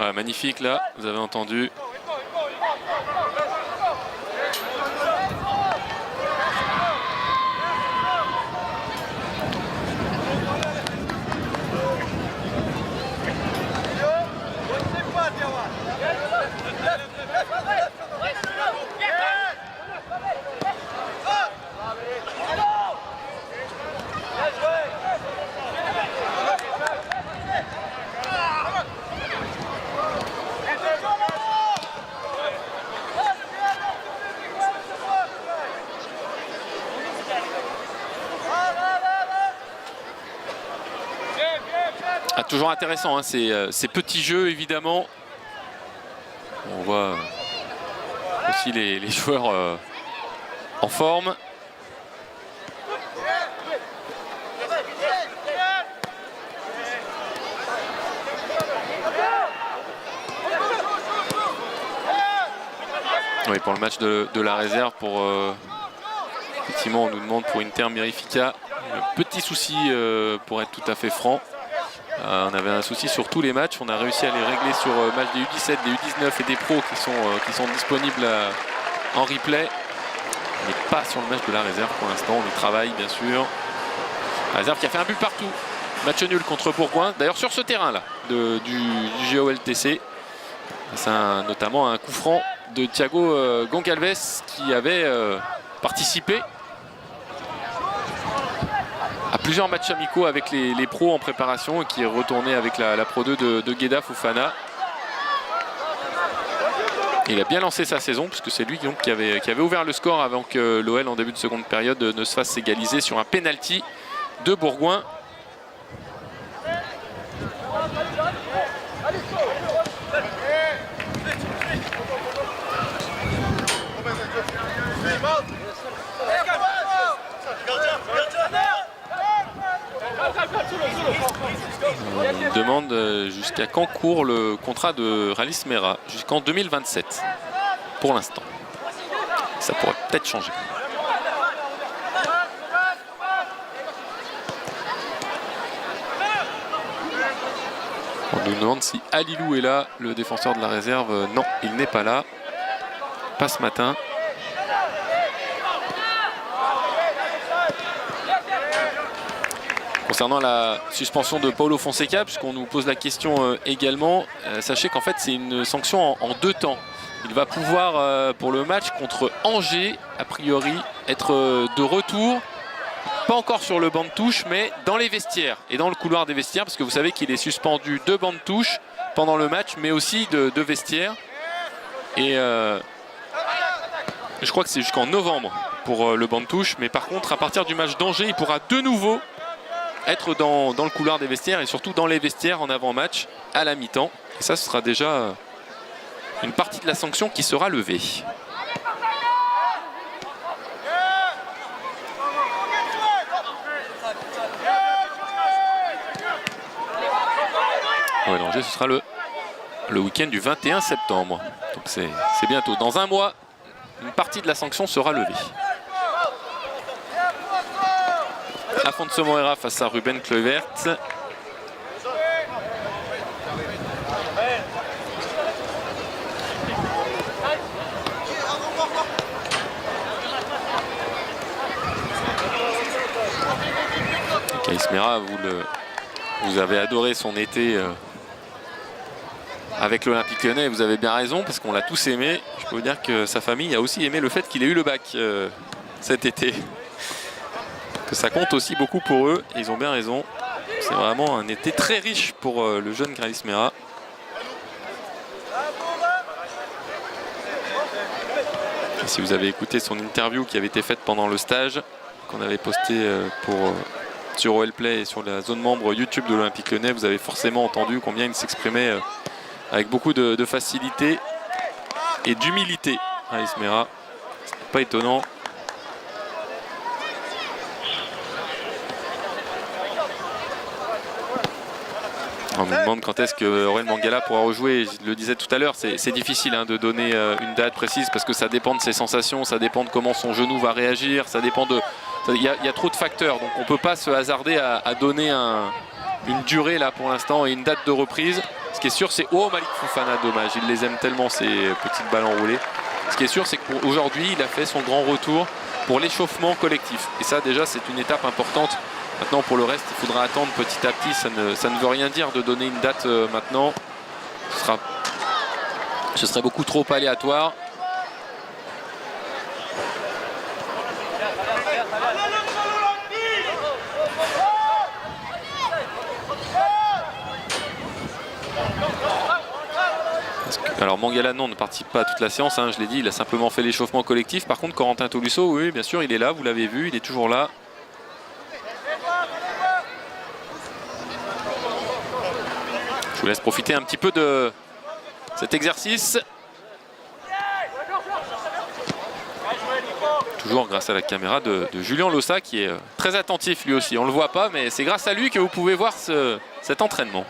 Ah, magnifique là, vous avez entendu. Ah, toujours intéressant, hein, ces petits jeux évidemment. On voit aussi les joueurs en forme. Oui, pour le match de la réserve pour effectivement, on nous demande pour Inter Mirifica. Petit souci, pour être tout à fait franc. On avait un souci sur tous les matchs. On a réussi à les régler sur le match des U17, des U19 et des pros qui sont disponibles en replay. Mais pas sur le match de la réserve pour l'instant. On y travaille, bien sûr. La réserve qui a fait un but partout. Match nul contre Bourgoin. D'ailleurs, sur ce terrain-là du GOLTC. C'est notamment un coup franc de Thiago Goncalves qui avait participé à plusieurs matchs amicaux avec les pros en préparation et qui est retourné avec la Pro 2 de Guéda Fofana. Il a bien lancé sa saison puisque c'est lui donc, qui avait ouvert le score avant que l'OL en début de seconde période ne se fasse égaliser sur un penalty de Bourgoin. On demande jusqu'à quand court le contrat de Rallis Mera. Jusqu'en 2027 pour l'instant. Ça pourrait peut-être changer. On nous demande si Alilou est là, le défenseur de la réserve. Non, il n'est pas là. Pas ce matin. Concernant la suspension de Paulo Fonseca, puisqu'on nous pose la question également, sachez qu'en fait c'est une sanction en 2 temps. Il va pouvoir, pour le match contre Angers, a priori, être de retour, pas encore sur le banc de touche, mais dans les vestiaires et dans le couloir des vestiaires, parce que vous savez qu'il est suspendu de banc de touche pendant le match, mais aussi de vestiaires. Et je crois que c'est jusqu'en novembre pour le banc de touche, mais par contre, à partir du match d'Angers, il pourra de nouveau être dans le couloir des vestiaires et surtout dans les vestiaires en avant-match à la mi-temps. Et ça, ce sera déjà une partie de la sanction qui sera levée. Ouais, l'Angers, ce sera le week-end du 21 septembre. Donc c'est bientôt. Dans un mois, une partie de la sanction sera levée. Afonso Moreira face à Ruben Kluivert. Kais Mera, vous avez adoré son été avec l'Olympique Lyonnais. Vous avez bien raison parce qu'on l'a tous aimé. Je peux vous dire que sa famille a aussi aimé le fait qu'il ait eu le bac cet été. Que ça compte aussi beaucoup pour eux, et ils ont bien raison. C'est vraiment un été très riche pour le jeune Kais Mera. Et si vous avez écouté son interview qui avait été faite pendant le stage, qu'on avait posté sur OLplay et sur la zone membre YouTube de l'Olympique Lyonnais, vous avez forcément entendu combien il s'exprimait avec beaucoup de facilité et d'humilité. Kais Mera, c'est pas étonnant. On nous demande quand est-ce que Aurel Mangala pourra rejouer. Je le disais tout à l'heure, c'est difficile de donner une date précise parce que ça dépend de ses sensations, ça dépend de comment son genou va réagir, ça dépend de... Il y a trop de facteurs, donc on ne peut pas se hasarder à donner une durée là pour l'instant et une date de reprise. Ce qui est sûr, c'est... Oh, Malik Fofana, dommage, il les aime tellement ces petites balles enroulées. Ce qui est sûr, c'est qu'aujourd'hui, il a fait son grand retour pour l'échauffement collectif. Et ça, déjà, c'est une étape importante. Maintenant, pour le reste, il faudra attendre petit à petit. Ça ne veut rien dire de donner une date maintenant. Ce serait beaucoup trop aléatoire. Alors Mangala non, ne participe pas à toute la séance, je l'ai dit, il a simplement fait l'échauffement collectif. Par contre, Corentin Tolisso, oui, bien sûr, il est là, vous l'avez vu, il est toujours là. Je vous laisse profiter un petit peu de cet exercice. Toujours grâce à la caméra de Julien Lossa qui est très attentif lui aussi. On ne le voit pas, mais c'est grâce à lui que vous pouvez voir cet entraînement.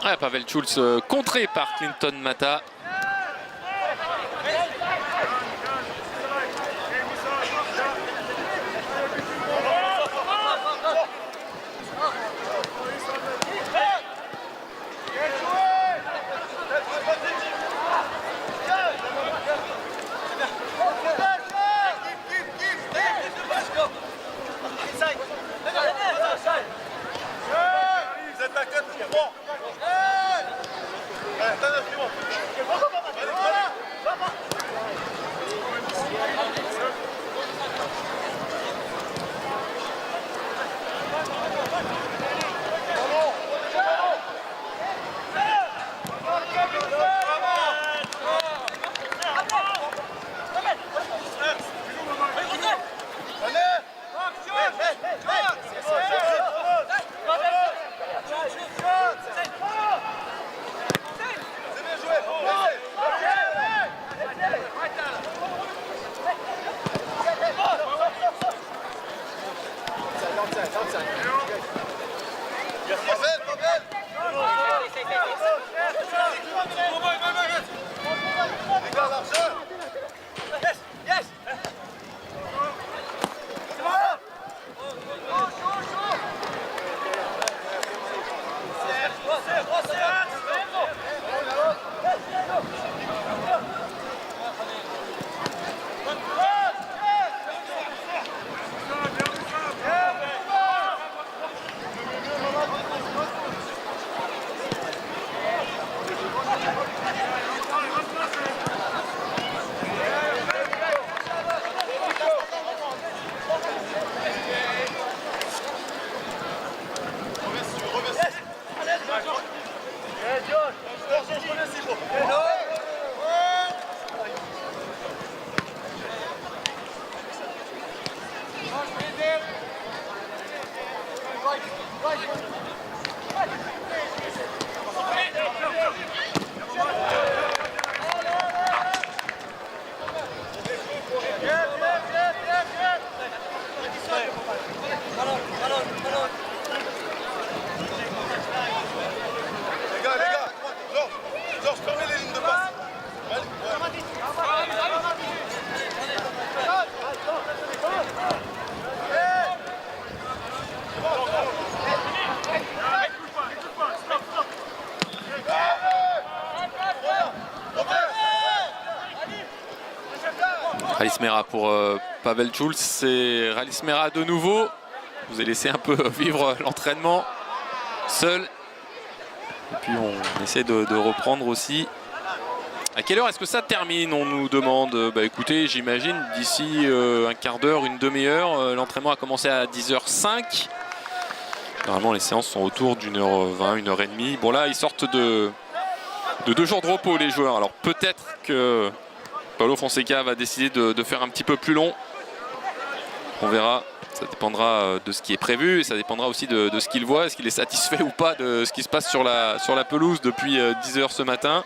Ah, Pavel Schulz contré par Clinton Mata. Ralice Mera pour Pavel Schulz. C'est Ralice Mera de nouveau. Je vous ai laissé un peu vivre l'entraînement seul. Et puis on essaie de reprendre aussi. À quelle heure est-ce que ça termine? On nous demande. Bah écoutez, j'imagine d'ici un quart d'heure, une demi-heure. L'entraînement a commencé à 10h05. Normalement les séances sont autour d'1h20, 1h30. Bon là ils sortent de 2 jours de repos les joueurs. Alors peut-être que Paulo Fonseca va décider de faire un petit peu plus long. On verra. Ça dépendra de ce qui est prévu et ça dépendra aussi de ce qu'il voit. Est-ce qu'il est satisfait ou pas de ce qui se passe sur la pelouse depuis 10h ce matin.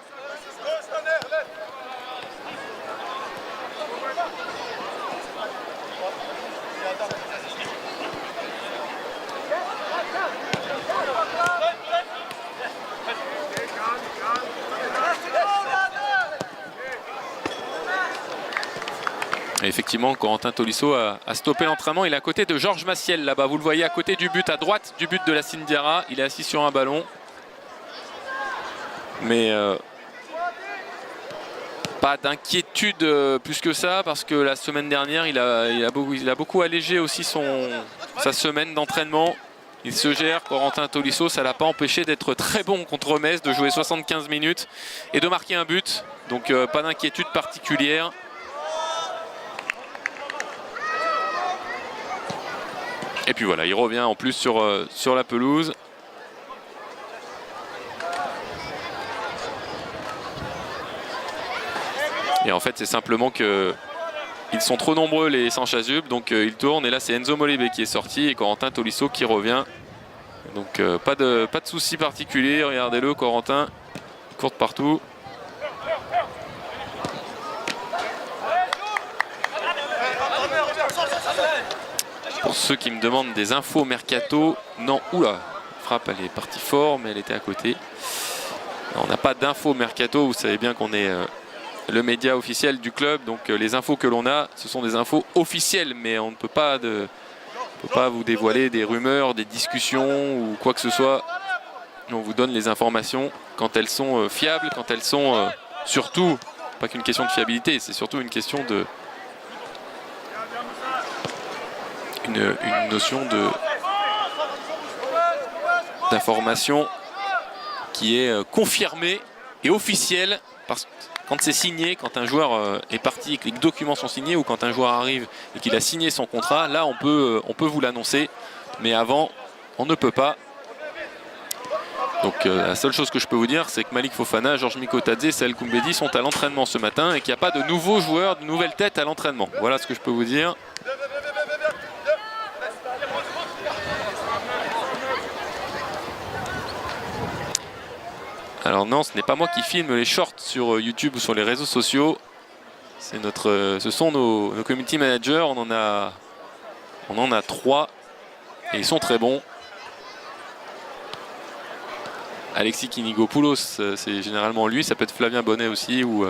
Et effectivement, Corentin Tolisso a stoppé l'entraînement. Il est à côté de Georges Massiel là-bas. Vous le voyez à côté du but, à droite du but de la Sindiara. Il est assis sur un ballon. Mais pas d'inquiétude plus que ça, parce que la semaine dernière, il a beaucoup allégé aussi sa semaine d'entraînement. Il se gère, Corentin Tolisso. Ça ne l'a pas empêché d'être très bon contre Metz, de jouer 75 minutes et de marquer un but. Donc pas d'inquiétude particulière. Et puis voilà, il revient en plus sur la pelouse. Et en fait, c'est simplement que ils sont trop nombreux les sans-chasubles, donc ils tournent. Et là, c'est Enzo Molébé qui est sorti et Corentin Tolisso qui revient. Donc pas de souci particulier. Regardez-le, Corentin, il court partout. Pour ceux qui me demandent des infos mercato, non, oula, frappe, elle est partie fort, mais elle était à côté. Non, on n'a pas d'infos mercato, vous savez bien qu'on est le média officiel du club, donc les infos que l'on a, ce sont des infos officielles, mais on ne peut pas vous dévoiler des rumeurs, des discussions ou quoi que ce soit. On vous donne les informations quand elles sont fiables, quand elles sont surtout, pas qu'une question de fiabilité, c'est surtout une question de... Une notion d'information qui est confirmée et officielle, parce que quand c'est signé, quand un joueur est parti et que les documents sont signés, ou quand un joueur arrive et qu'il a signé son contrat, là on peut vous l'annoncer, mais avant on ne peut pas. Donc la seule chose que je peux vous dire, c'est que Malik Fofana, Georges Mikotadze et Saël Koumbedi sont à l'entraînement ce matin et qu'il n'y a pas de nouveaux joueurs, de nouvelles têtes à l'entraînement. Voilà ce que je peux vous dire. Alors non, ce n'est pas moi qui filme les shorts sur YouTube ou sur les réseaux sociaux. Ce sont nos community managers. On en a 3 et ils sont très bons. Alexis Kinigopoulos, c'est généralement lui. Ça peut être Flavien Bonnet aussi ou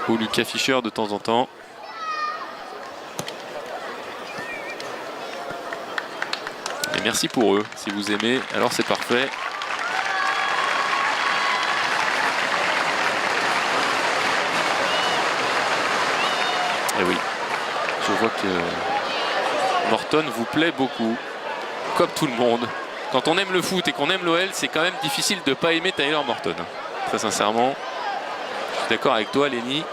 Lucas Fischer de temps en temps. Et merci pour eux. Si vous aimez, alors c'est parfait. Et oui, je vois que Morton vous plaît beaucoup, comme tout le monde. Quand on aime le foot et qu'on aime l'OL, c'est quand même difficile de ne pas aimer Tyler Morton. Très sincèrement, je suis d'accord avec toi, Lenny.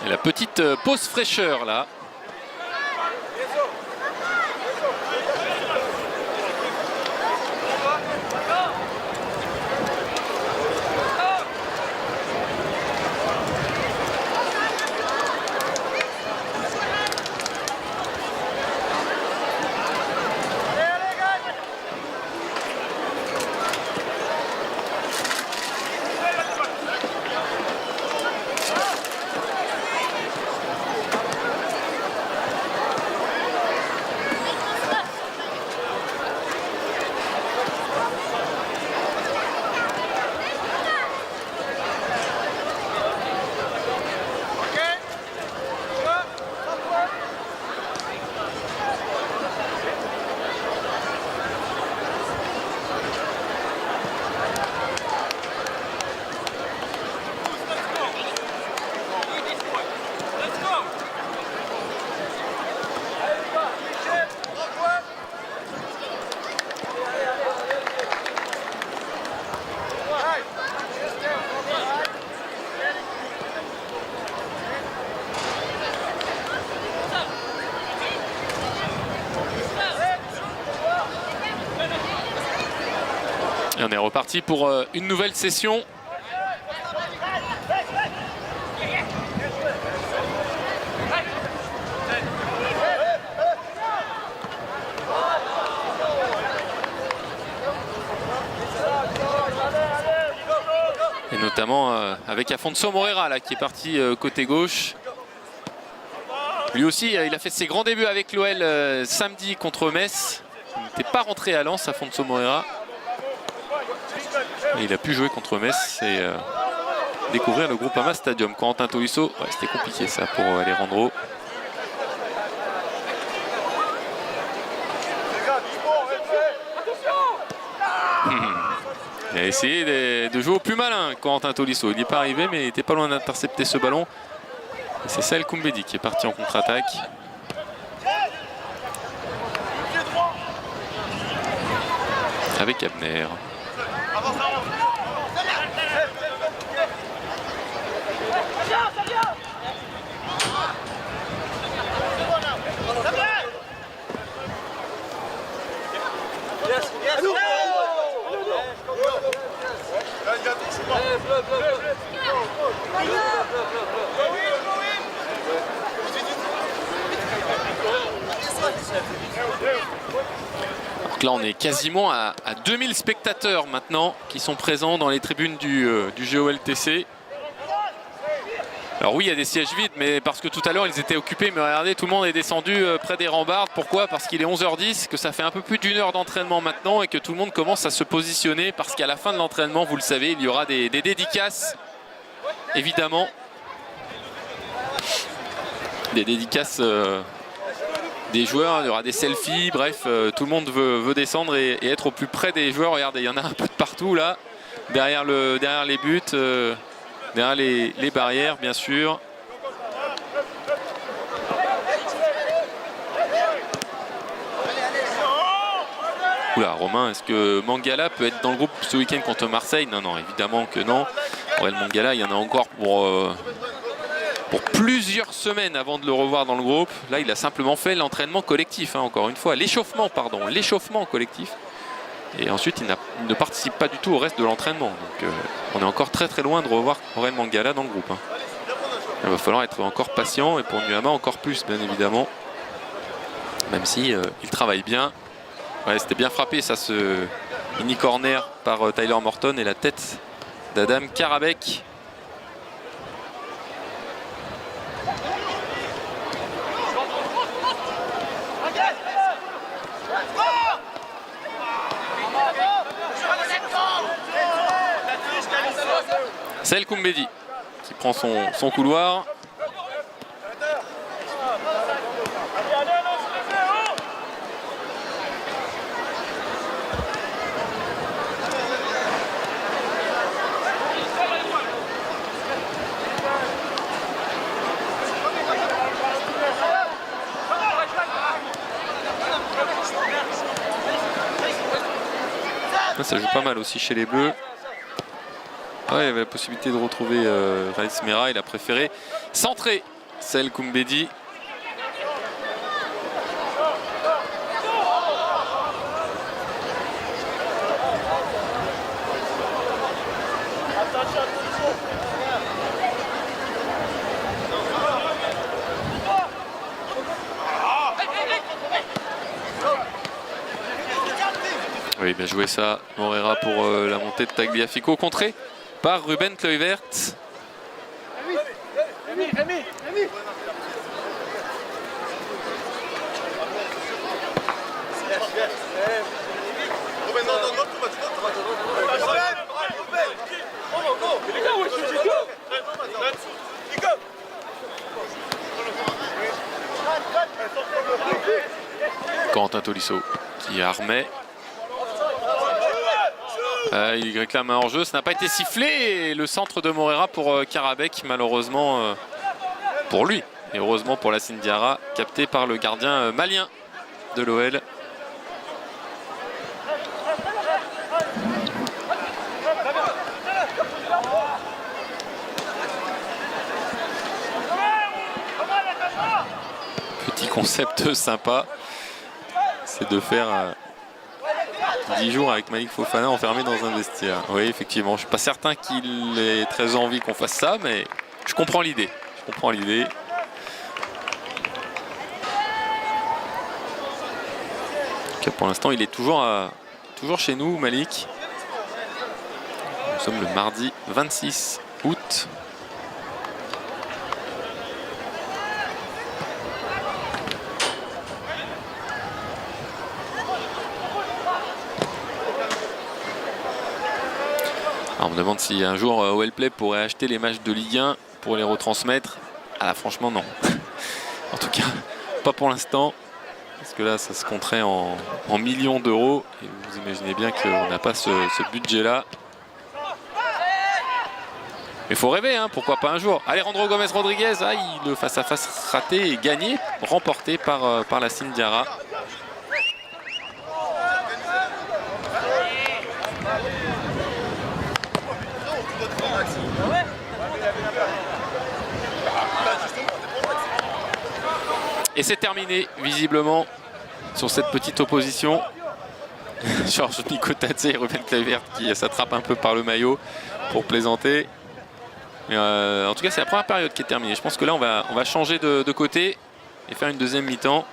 Et la petite pause fraîcheur là. Et on est reparti pour une nouvelle session. notamment avec Afonso Moreira là, qui est parti côté gauche. Lui aussi, il a fait ses grands débuts avec l'OL samedi contre Metz. Il n'était pas rentré à Lens, Afonso Moreira. Et il a pu jouer contre Metz et découvrir le Groupama Stadium. Corentin Tolisso, ouais, c'était compliqué ça pour Alejandro. Il a essayé de jouer au plus malin, Corentin Tolisso. Il n'y est pas arrivé, mais il n'était pas loin d'intercepter ce ballon. C'est Saël Koumbedi qui est parti en contre-attaque. Avec Abner. Donc là on est quasiment à 2000 spectateurs maintenant qui sont présents dans les tribunes du GOLTC. Alors oui, il y a des sièges vides, mais parce que tout à l'heure ils étaient occupés, mais regardez, tout le monde est descendu près des rambardes. Pourquoi? Parce qu'il est 11h10, que ça fait un peu plus d'1 heure d'entraînement maintenant et que tout le monde commence à se positionner parce qu'à la fin de l'entraînement, vous le savez, il y aura des dédicaces, évidemment. Des dédicaces des joueurs, il y aura des selfies, bref, tout le monde veut descendre et être au plus près des joueurs. Regardez, il y en a un peu de partout là, derrière les buts. Derrière les barrières, bien sûr. Oula, Romain, est-ce que Mangala peut être dans le groupe ce week-end contre Marseille? Non, non, évidemment que non. Aurel Mangala, il y en a encore pour plusieurs semaines avant de le revoir dans le groupe. Là, il a simplement fait l'entraînement collectif, hein, encore une fois. L'échauffement collectif. Et ensuite, il ne participe pas du tout au reste de l'entraînement. Donc, on est encore très très loin de revoir Aurel Mangala dans le groupe. Hein. Il va falloir être encore patient et pour Nuama encore plus, bien évidemment. Même si il travaille bien. Ouais, c'était bien frappé, ça, ce mini corner par Tyler Morton et la tête d'Adam Karabek. Saël Koumbedi qui prend son couloir. Ça joue pas mal aussi chez les Bleus. Ouais, il avait la possibilité de retrouver Raïs Mera. Il a préféré centrer Saël Koumbedi. Oui, bien joué ça, Moreira pour la montée de Tagliafico, contré par Ruben Kluivert. Corentin Tolisso qui armait. Il réclame un hors-jeu, ça n'a pas été sifflé et le centre de Moreira pour Karabek, malheureusement pour lui et heureusement pour Lassine Diarra, capté par le gardien malien de l'OL. Petit concept sympa, c'est de faire 10 jours avec Malik Fofana enfermé dans un vestiaire. Oui, effectivement, je ne suis pas certain qu'il ait très envie qu'on fasse ça, mais je comprends l'idée. Pour l'instant, il est toujours chez nous, Malik. sommes le mardi 26 août. Alors on me demande si un jour Wellplay pourrait acheter les matchs de Ligue 1 pour les retransmettre. Ah franchement non. En tout cas, pas pour l'instant. Parce que là, ça se compterait en millions d'euros. Et vous imaginez bien qu'on n'a pas ce budget-là. Mais il faut rêver, hein, pourquoi pas un jour. Alejandro Gómez Rodríguez, le face-à-face raté et gagné, remporté par la Diarra. Et c'est terminé, visiblement, sur cette petite opposition. Georges Mikotadze et Ruben Kluivert qui s'attrapent un peu par le maillot pour plaisanter. Mais en tout cas, c'est la première période qui est terminée. Je pense que là, on va changer de côté et faire une deuxième mi-temps.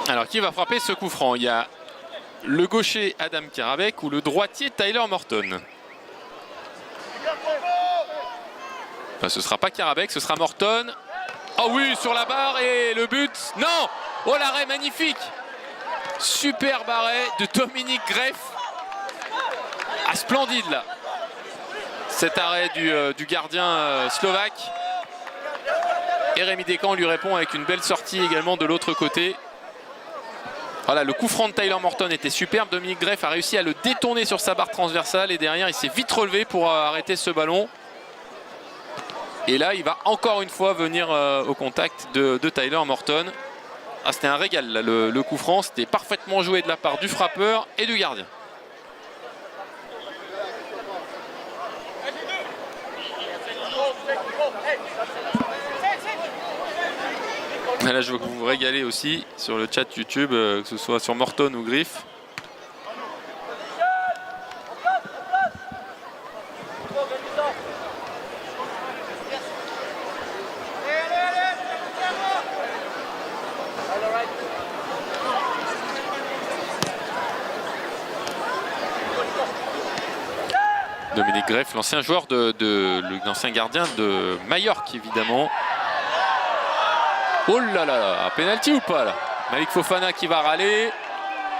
Alors qui va frapper ce coup franc? Il y a le gaucher Adam Karabek ou le droitier Tyler Morton. Enfin, ce ne sera pas Karabek, ce sera Morton. Oh oui, sur la barre et le but. Non! Oh, l'arrêt magnifique! Superbe arrêt de Dominique Greff. Ah, splendide là. Cet arrêt du gardien slovaque. Et Rémi Descamps lui répond avec une belle sortie également de l'autre côté. Voilà, le coup franc de Tyler Morton était superbe. Dominique Greff a réussi à le détourner sur sa barre transversale et derrière il s'est vite relevé pour arrêter ce ballon. Et là il va encore une fois venir au contact de Tyler Morton. Ah, c'était un régal là, le coup franc, c'était parfaitement joué de la part du frappeur et du gardien. Là, je veux que vous vous régalez aussi sur le chat YouTube, que ce soit sur Morton ou Griff. Dominique Greff, l'ancien joueur l'ancien gardien de Majorque, évidemment. Oh là là, penalty ou pas là? Malik Fofana qui va râler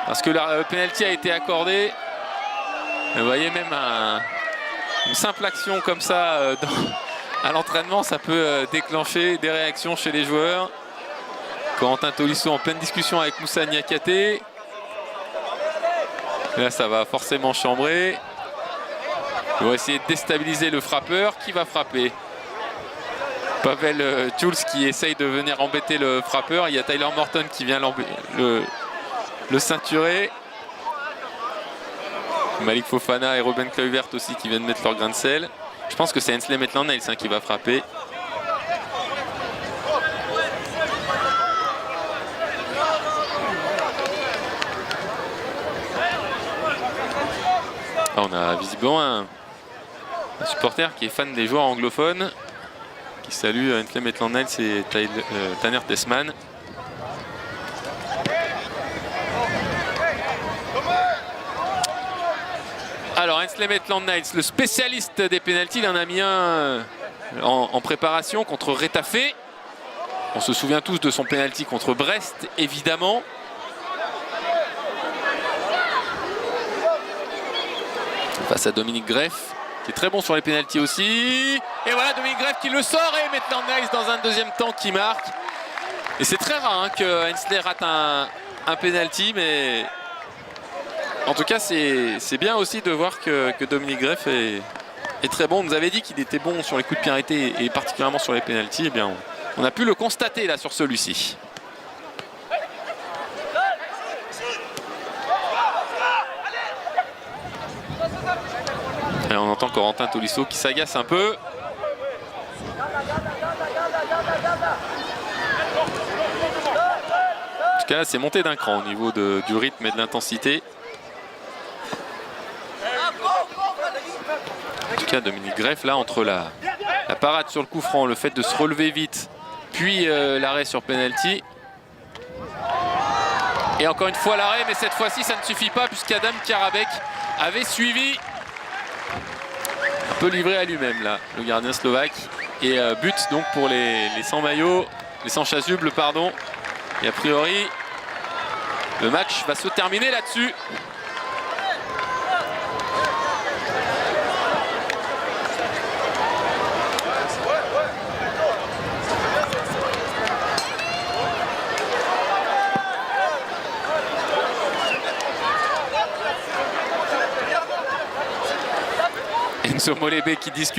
parce que le penalty a été accordé. Vous voyez, même une simple action comme ça à l'entraînement, ça peut déclencher des réactions chez les joueurs. Corentin Tolisso en pleine discussion avec Moussa Niakhaté. Là, ça va forcément chambrer. Ils vont essayer de déstabiliser le frappeur. Qui va frapper? Pavel Jules qui essaye de venir embêter le frappeur. Il y a Tyler Morton qui vient le ceinturer. Malik Fofana et Robin Kluivert aussi qui viennent mettre leur grain de sel. Je pense que c'est Ainsley Maitland-Niles qui va frapper. Ah, on a visiblement un supporter qui est fan des joueurs anglophones, qui salue Ainsley Maitland-Niles et Tanner Tessman. Alors Ainsley Maitland-Niles, le spécialiste des pénaltys, il en a mis un en préparation contre Retafe. On se souvient tous de son pénalty contre Brest, évidemment. Face à Dominique Greff, qui est très bon sur les pénaltys aussi. Et voilà Dominique Greff qui le sort et Maitland-Niles dans un deuxième temps qui marque. Et c'est très rare que Ainsley rate un pénalty, mais en tout cas c'est bien aussi de voir que Dominique Greff est très bon. On nous avait dit qu'il était bon sur les coups de pied arrêtés et particulièrement sur les pénaltys. Eh bien, on a pu le constater là sur celui-ci. Et on entend Corentin Tolisso qui s'agace un peu. En tout cas, c'est monté d'un cran au niveau du rythme et de l'intensité. En tout cas, Dominique Greff, là, entre la parade sur le coup franc, le fait de se relever vite, puis l'arrêt sur penalty. Et encore une fois l'arrêt, mais cette fois-ci, ça ne suffit pas puisqu'Adam Karabek avait suivi. Un peu livré à lui-même là, le gardien slovaque. Et but donc pour les 100 maillots, les 100 chasubles, pardon. Et a priori, le match va se terminer là-dessus. Enzo Molébé qui discute.